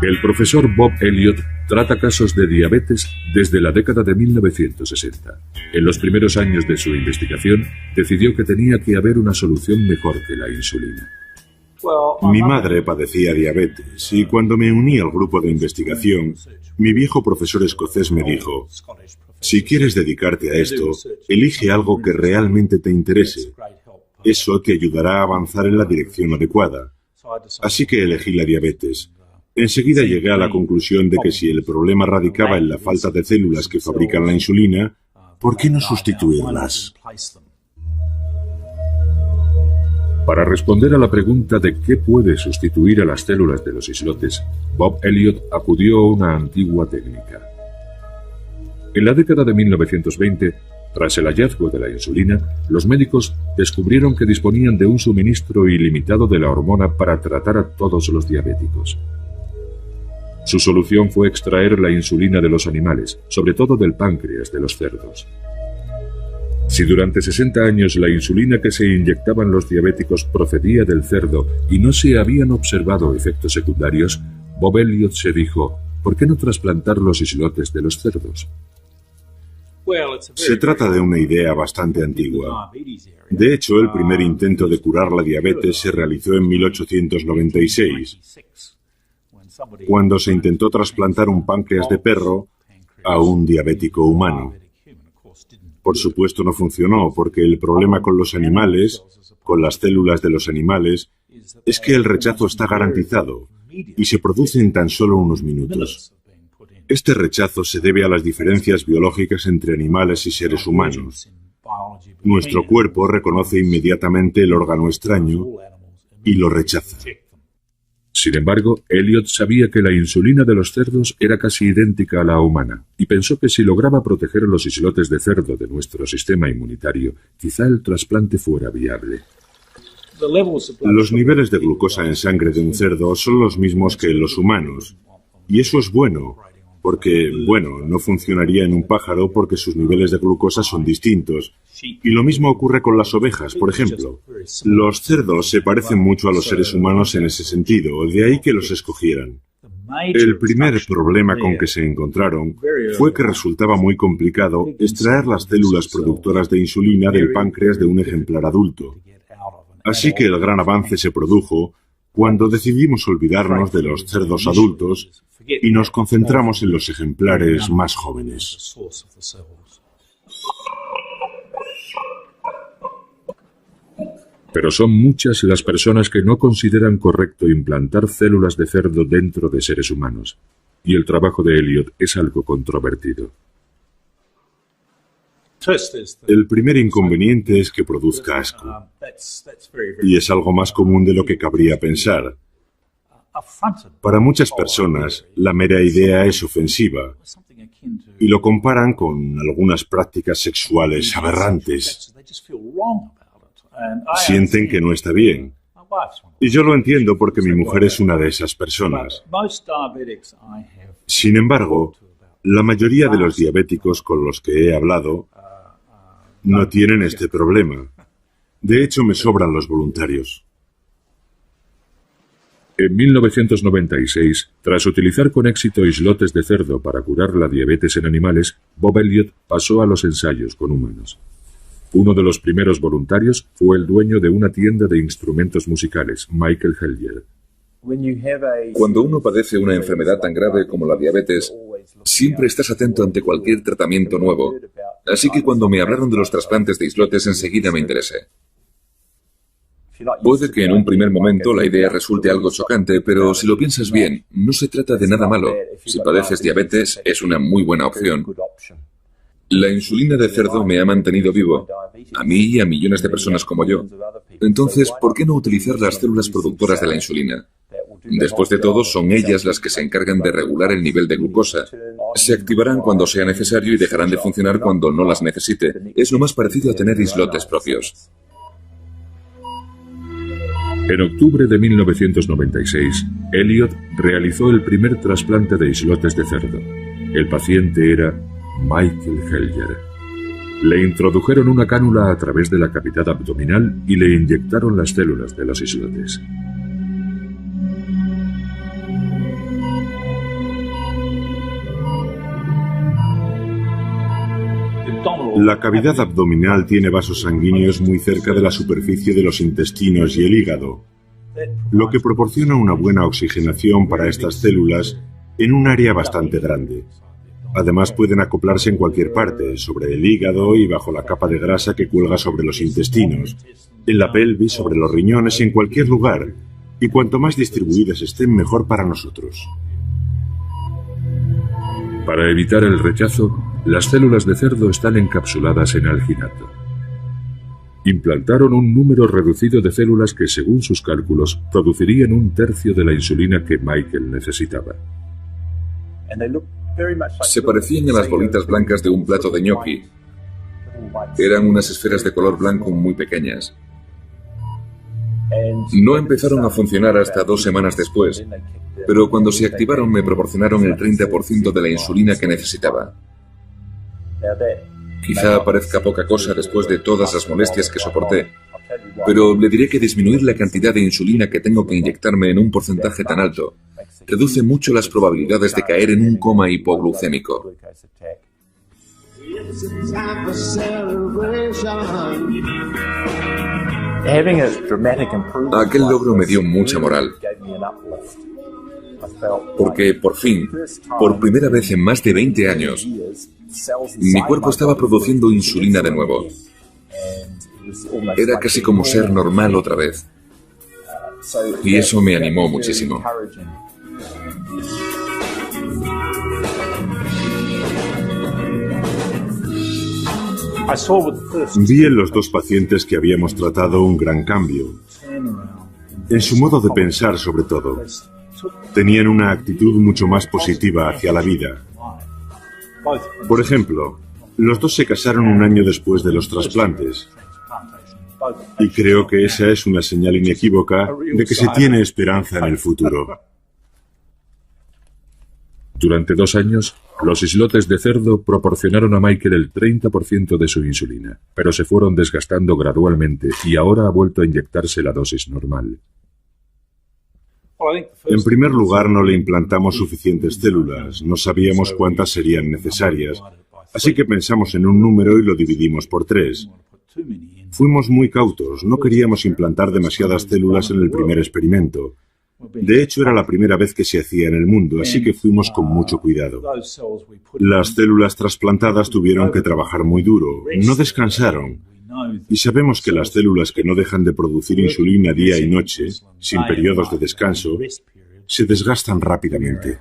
El profesor Bob Elliott trata casos de diabetes desde la década de 1960. En los primeros años de su investigación, decidió que tenía que haber una solución mejor que la insulina. Mi madre padecía diabetes y cuando me uní al grupo de investigación, mi viejo profesor escocés me dijo: si quieres dedicarte a esto, elige algo que realmente te interese. Eso te ayudará a avanzar en la dirección adecuada. Así que elegí la diabetes. Enseguida llegué a la conclusión de que si el problema radicaba en la falta de células que fabrican la insulina, ¿por qué no sustituirlas? Para responder a la pregunta de qué puede sustituir a las células de los islotes, Bob Elliott acudió a una antigua técnica. En la década de 1920, tras el hallazgo de la insulina, los médicos descubrieron que disponían de un suministro ilimitado de la hormona para tratar a todos los diabéticos. Su solución fue extraer la insulina de los animales, sobre todo del páncreas de los cerdos. Si durante 60 años la insulina que se inyectaban los diabéticos procedía del cerdo y no se habían observado efectos secundarios, Bob Elliott se dijo: ¿por qué no trasplantar los islotes de los cerdos? Se trata de una idea bastante antigua. De hecho, el primer intento de curar la diabetes se realizó en 1896, cuando se intentó trasplantar un páncreas de perro a un diabético humano. Por supuesto no funcionó, porque el problema con los animales, con las células de los animales, es que el rechazo está garantizado y se produce en tan solo unos minutos. Este rechazo se debe a las diferencias biológicas entre animales y seres humanos. Nuestro cuerpo reconoce inmediatamente el órgano extraño y lo rechaza. Sin embargo, Elliot sabía que la insulina de los cerdos era casi idéntica a la humana, y pensó que si lograba proteger los islotes de cerdo de nuestro sistema inmunitario, quizá el trasplante fuera viable. Los niveles de glucosa en sangre de un cerdo son los mismos que en los humanos, y eso es bueno, porque, no funcionaría en un pájaro porque sus niveles de glucosa son distintos. Y lo mismo ocurre con las ovejas, por ejemplo. Los cerdos se parecen mucho a los seres humanos en ese sentido, de ahí que los escogieran. El primer problema con que se encontraron fue que resultaba muy complicado extraer las células productoras de insulina del páncreas de un ejemplar adulto. Así que el gran avance se produjo cuando decidimos olvidarnos de los cerdos adultos y nos concentramos en los ejemplares más jóvenes. Pero son muchas las personas que no consideran correcto implantar células de cerdo dentro de seres humanos, y el trabajo de Elliot es algo controvertido. El primer inconveniente es que produzca asco, y es algo más común de lo que cabría pensar. Para muchas personas, la mera idea es ofensiva, y lo comparan con algunas prácticas sexuales aberrantes. Sienten que no está bien. Y yo lo entiendo porque mi mujer es una de esas personas. Sin embargo, la mayoría de los diabéticos con los que he hablado no tienen este problema. De hecho, me sobran los voluntarios. En 1996, tras utilizar con éxito islotes de cerdo para curar la diabetes en animales, Bob Elliot pasó a los ensayos con humanos. Uno de los primeros voluntarios fue el dueño de una tienda de instrumentos musicales, Michael Hellier. Cuando uno padece una enfermedad tan grave como la diabetes, siempre estás atento ante cualquier tratamiento nuevo. Así que cuando me hablaron de los trasplantes de islotes, enseguida me interesé. Puede que en un primer momento la idea resulte algo chocante, pero si lo piensas bien, no se trata de nada malo. Si padeces diabetes, es una muy buena opción. La insulina de cerdo me ha mantenido vivo, a mí y a millones de personas como yo. Entonces, ¿por qué no utilizar las células productoras de la insulina? Después de todo, son ellas las que se encargan de regular el nivel de glucosa. Se activarán cuando sea necesario y dejarán de funcionar cuando no las necesite. Es lo más parecido a tener islotes propios. En octubre de 1996, Elliot realizó el primer trasplante de islotes de cerdo. El paciente era Michael Hellier. Le introdujeron una cánula a través de la cavidad abdominal y le inyectaron las células de los islotes. La cavidad abdominal tiene vasos sanguíneos muy cerca de la superficie de los intestinos y el hígado, lo que proporciona una buena oxigenación para estas células en un área bastante grande. Además, pueden acoplarse en cualquier parte, sobre el hígado y bajo la capa de grasa que cuelga sobre los intestinos, en la pelvis, sobre los riñones, en cualquier lugar. Y cuanto más distribuidas estén, mejor para nosotros. Para evitar el rechazo, las células de cerdo están encapsuladas en alginato. Implantaron un número reducido de células que, según sus cálculos, producirían 1/3 de la insulina que Michael necesitaba. Se parecían a las bolitas blancas de un plato de ñoqui. Eran unas esferas de color blanco muy pequeñas. No empezaron a funcionar hasta 2 semanas después, pero cuando se activaron me proporcionaron el 30% de la insulina que necesitaba. Quizá parezca poca cosa después de todas las molestias que soporté, pero le diré que disminuir la cantidad de insulina que tengo que inyectarme en un porcentaje tan alto reduce mucho las probabilidades de caer en un coma hipoglucémico. Aquel logro me dio mucha moral, porque por fin, por primera vez en más de 20 años, mi cuerpo estaba produciendo insulina de nuevo. Era casi como ser normal otra vez. Y eso me animó muchísimo. Vi en los dos pacientes que habíamos tratado un gran cambio. En su modo de pensar, sobre todo. Tenían una actitud mucho más positiva hacia la vida. Por ejemplo, los dos se casaron un año después de los trasplantes. Y creo que esa es una señal inequívoca de que se tiene esperanza en el futuro. Durante 2 años, los islotes de cerdo proporcionaron a Michael el 30% de su insulina, pero se fueron desgastando gradualmente y ahora ha vuelto a inyectarse la dosis normal. En primer lugar, no le implantamos suficientes células, no sabíamos cuántas serían necesarias, así que pensamos en un número y lo dividimos por 3. Fuimos muy cautos, no queríamos implantar demasiadas células en el primer experimento. De hecho, era la primera vez que se hacía en el mundo, así que fuimos con mucho cuidado. Las células trasplantadas tuvieron que trabajar muy duro, no descansaron. Y sabemos que las células que no dejan de producir insulina día y noche, sin periodos de descanso, se desgastan rápidamente.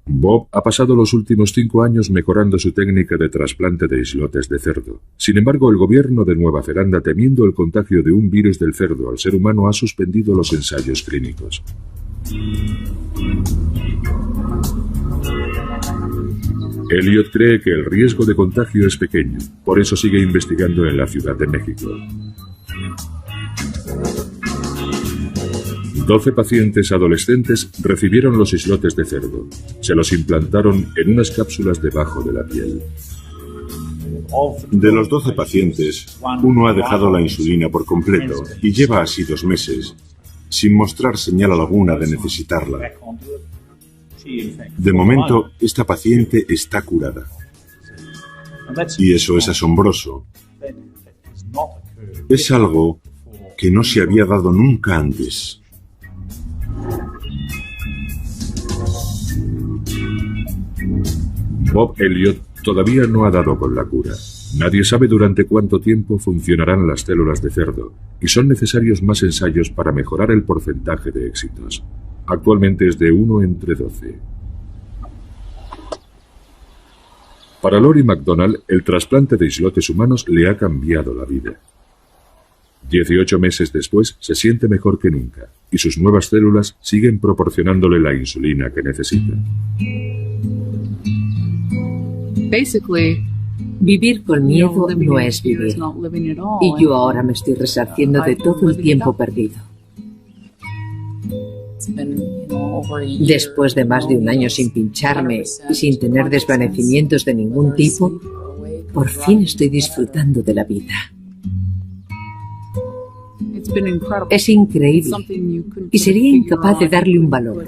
Bob ha pasado los últimos 5 años mejorando su técnica de trasplante de islotes de cerdo. Sin embargo, el gobierno de Nueva Zelanda, temiendo el contagio de un virus del cerdo al ser humano, ha suspendido los ensayos clínicos. Elliot cree que el riesgo de contagio es pequeño, por eso sigue investigando en la Ciudad de México. 12 pacientes adolescentes recibieron los islotes de cerdo. Se los implantaron en unas cápsulas debajo de la piel. De los 12 pacientes, uno ha dejado la insulina por completo y lleva así 2 meses, sin mostrar señal alguna de necesitarla. De momento, esta paciente está curada. Y eso es asombroso. Es algo que no se había dado nunca antes. Bob Elliot todavía no ha dado con la cura. Nadie sabe durante cuánto tiempo funcionarán las células de cerdo, y son necesarios más ensayos para mejorar el porcentaje de éxitos. Actualmente es de 1 entre 12. Para Lori McDonald, el trasplante de islotes humanos le ha cambiado la vida. 18 meses después, se siente mejor que nunca, y sus nuevas células siguen proporcionándole la insulina que necesita. Vivir con miedo no es vivir. Y yo ahora me estoy resarciendo de todo el tiempo perdido. Después de más de 1 año sin pincharme y sin tener desvanecimientos de ningún tipo, por fin estoy disfrutando de la vida. Es increíble y sería incapaz de darle un valor,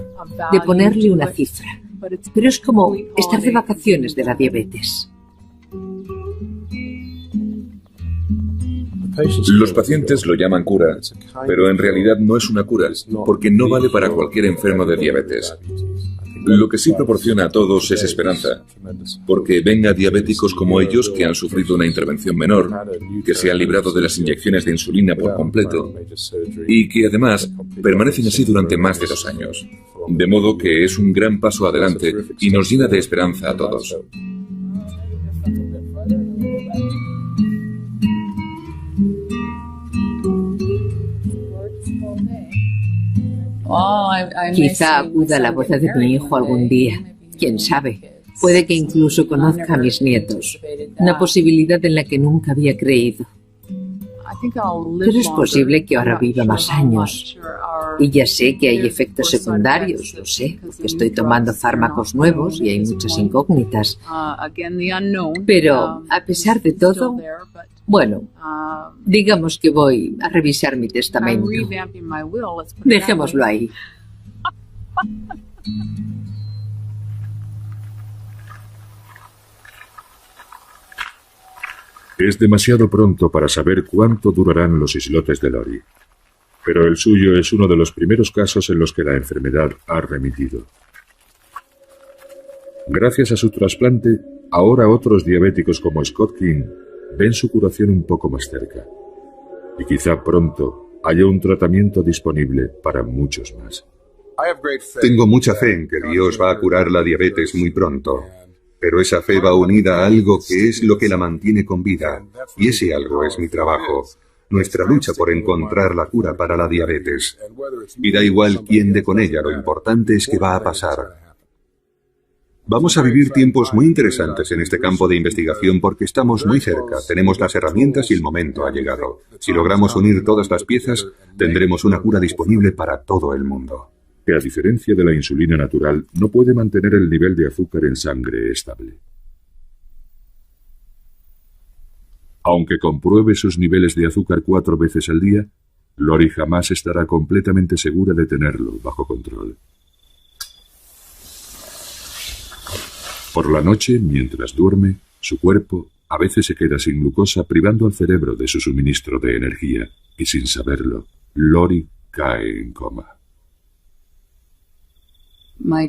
de ponerle una cifra. Pero es como estar de vacaciones de la diabetes. Los pacientes lo llaman cura, pero en realidad no es una cura, porque no vale para cualquier enfermo de diabetes. Lo que sí proporciona a todos es esperanza, porque ven a diabéticos como ellos que han sufrido una intervención menor, que se han librado de las inyecciones de insulina por completo y que además permanecen así durante más de 2 años. De modo que es un gran paso adelante y nos llena de esperanza a todos. Quizá acuda a la boda de mi hijo algún día. ¿Quién sabe? Puede que incluso conozca a mis nietos. Una posibilidad en la que nunca había creído. Pero es posible que ahora viva más años. Y ya sé que hay efectos secundarios, lo sé, porque estoy tomando fármacos nuevos y hay muchas incógnitas. Pero, a pesar de todo, bueno, digamos que voy a revisar mi testamento. Dejémoslo ahí. Es demasiado pronto para saber cuánto durarán los islotes de Lori, pero el suyo es uno de los primeros casos en los que la enfermedad ha remitido. Gracias a su trasplante, ahora otros diabéticos como Scott King ven su curación un poco más cerca. Y quizá pronto haya un tratamiento disponible para muchos más. Tengo mucha fe en que Dios va a curar la diabetes muy pronto. Pero esa fe va unida a algo que es lo que la mantiene con vida. Y ese algo es mi trabajo. Nuestra lucha por encontrar la cura para la diabetes. Y da igual quién dé con ella, lo importante es que va a pasar. Vamos a vivir tiempos muy interesantes en este campo de investigación porque estamos muy cerca, tenemos las herramientas y el momento ha llegado. Si logramos unir todas las piezas, tendremos una cura disponible para todo el mundo. Que a diferencia de la insulina natural, no puede mantener el nivel de azúcar en sangre estable. Aunque compruebe sus niveles de azúcar 4 veces al día, Lori jamás estará completamente segura de tenerlo bajo control. Por la noche, mientras duerme, su cuerpo a veces se queda sin glucosa, privando al cerebro de su suministro de energía, y sin saberlo, Lori cae en coma. Mi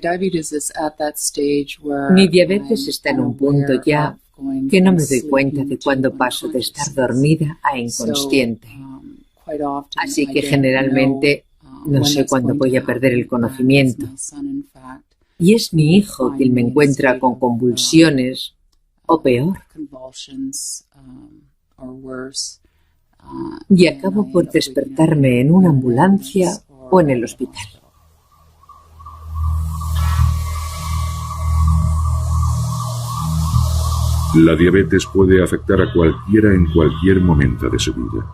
diabetes está en un punto ya que no me doy cuenta de cuándo paso de estar dormida a inconsciente. Así que generalmente no sé cuándo voy a perder el conocimiento. Y es mi hijo quien me encuentra con convulsiones o peor. Y acabo por despertarme en una ambulancia o en el hospital. La diabetes puede afectar a cualquiera en cualquier momento de su vida.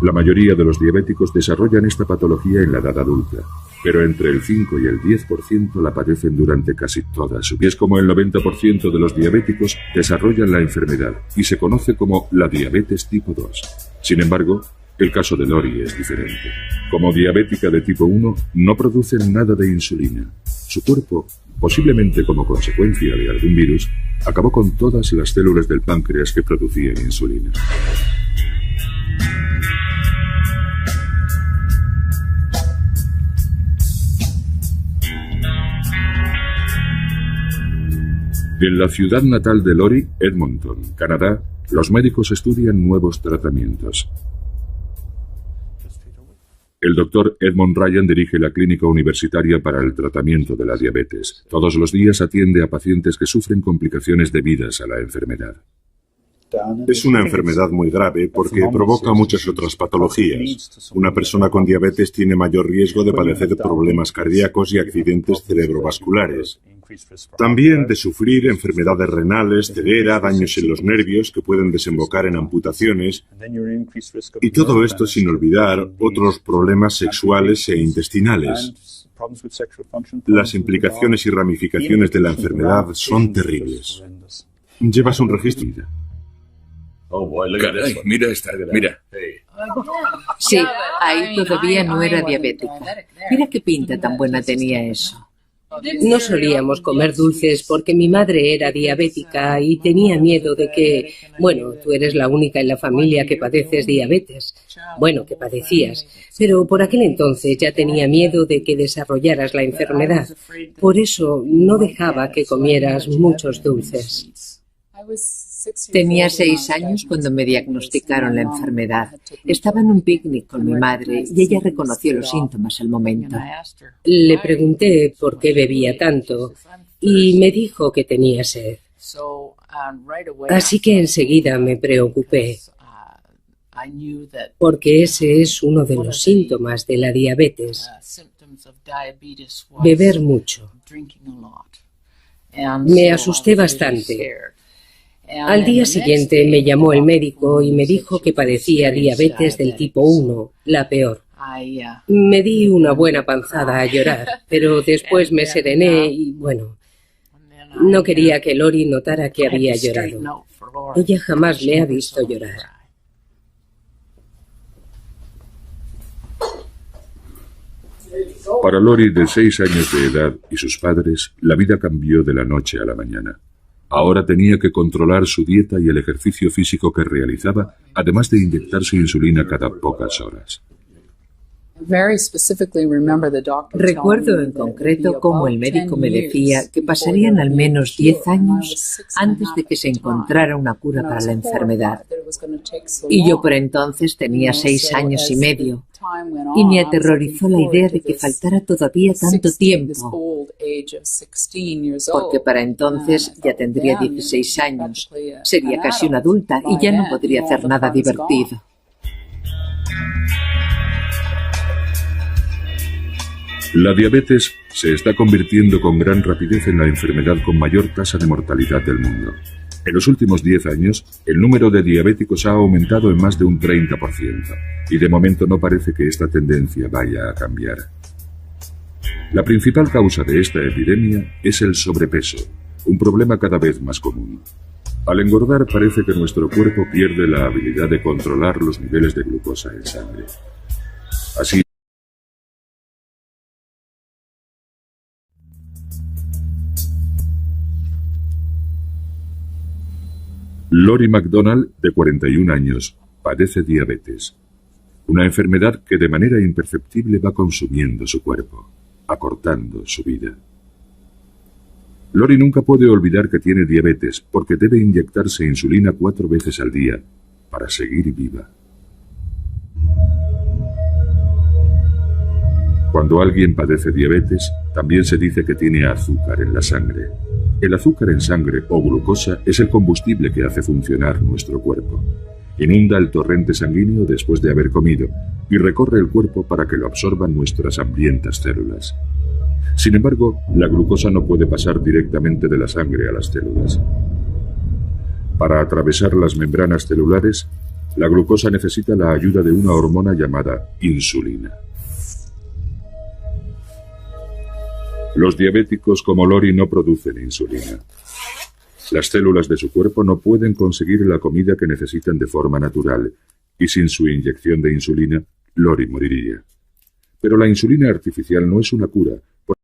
La mayoría de los diabéticos desarrollan esta patología en la edad adulta, pero entre el 5 y el 10% la padecen durante casi toda su vida. Es como el 90% de los diabéticos desarrollan la enfermedad y se conoce como la diabetes tipo 2. Sin embargo, el caso de Lori es diferente. Como diabética de tipo 1, no produce nada de insulina. Su cuerpo, posiblemente como consecuencia de algún virus, acabó con todas las células del páncreas que producían insulina. En la ciudad natal de Lori, Edmonton, Canadá, los médicos estudian nuevos tratamientos. El doctor Edmond Ryan dirige la clínica universitaria para el tratamiento de la diabetes. Todos los días atiende a pacientes que sufren complicaciones debidas a la enfermedad. Es una enfermedad muy grave porque provoca muchas otras patologías. Una persona con diabetes tiene mayor riesgo de padecer problemas cardíacos y accidentes cerebrovasculares. También de sufrir enfermedades renales, ceguera, daños en los nervios que pueden desembocar en amputaciones, y todo esto sin olvidar otros problemas sexuales e intestinales. Las implicaciones y ramificaciones de la enfermedad son terribles. ¿Llevas un registro? Caray, mira esta, mira. Sí, ahí todavía no era diabética. Mira qué pinta tan buena tenía eso. No solíamos comer dulces porque mi madre era diabética y tenía miedo de que, bueno, tú eres la única en la familia que padeces diabetes. Bueno, que padecías, pero por aquel entonces ya tenía miedo de que desarrollaras la enfermedad. Por eso no dejaba que comieras muchos dulces. Tenía 6 años cuando me diagnosticaron la enfermedad. Estaba en un picnic con mi madre y ella reconoció los síntomas al momento. Le pregunté por qué bebía tanto y me dijo que tenía sed. Así que enseguida me preocupé, porque ese es uno de los síntomas de la diabetes, beber mucho. Me asusté bastante. Al día siguiente me llamó el médico y me dijo que padecía diabetes del tipo 1, la peor. Me di una buena panzada a llorar, pero después me serené y, bueno, no quería que Lori notara que había llorado. Ella jamás me ha visto llorar. Para Lori, de 6 años de edad, y sus padres, la vida cambió de la noche a la mañana. Ahora tenía que controlar su dieta y el ejercicio físico que realizaba, además de inyectarse insulina cada pocas horas. Recuerdo en concreto cómo el médico me decía que pasarían al menos 10 años antes de que se encontrara una cura para la enfermedad. Y yo por entonces tenía 6 años y medio. Y me aterrorizó la idea de que faltara todavía tanto tiempo, porque para entonces ya tendría 16 años, sería casi una adulta y ya no podría hacer nada divertido. La diabetes se está convirtiendo con gran rapidez en la enfermedad con mayor tasa de mortalidad del mundo. En los últimos 10 años, el número de diabéticos ha aumentado en más de un 30%, y de momento no parece que esta tendencia vaya a cambiar. La principal causa de esta epidemia es el sobrepeso, un problema cada vez más común. Al engordar parece que nuestro cuerpo pierde la habilidad de controlar los niveles de glucosa en sangre. Así, Lori McDonald, de 41 años, padece diabetes, una enfermedad que de manera imperceptible va consumiendo su cuerpo, acortando su vida. Lori nunca puede olvidar que tiene diabetes porque debe inyectarse insulina 4 veces al día para seguir viva. Cuando alguien padece diabetes, también se dice que tiene azúcar en la sangre. El azúcar en sangre o glucosa es el combustible que hace funcionar nuestro cuerpo. Inunda el torrente sanguíneo después de haber comido y recorre el cuerpo para que lo absorban nuestras hambrientas células. Sin embargo, la glucosa no puede pasar directamente de la sangre a las células. Para atravesar las membranas celulares, la glucosa necesita la ayuda de una hormona llamada insulina. Los diabéticos como Lori no producen insulina. Las células de su cuerpo no pueden conseguir la comida que necesitan de forma natural, y sin su inyección de insulina, Lori moriría. Pero la insulina artificial no es una cura,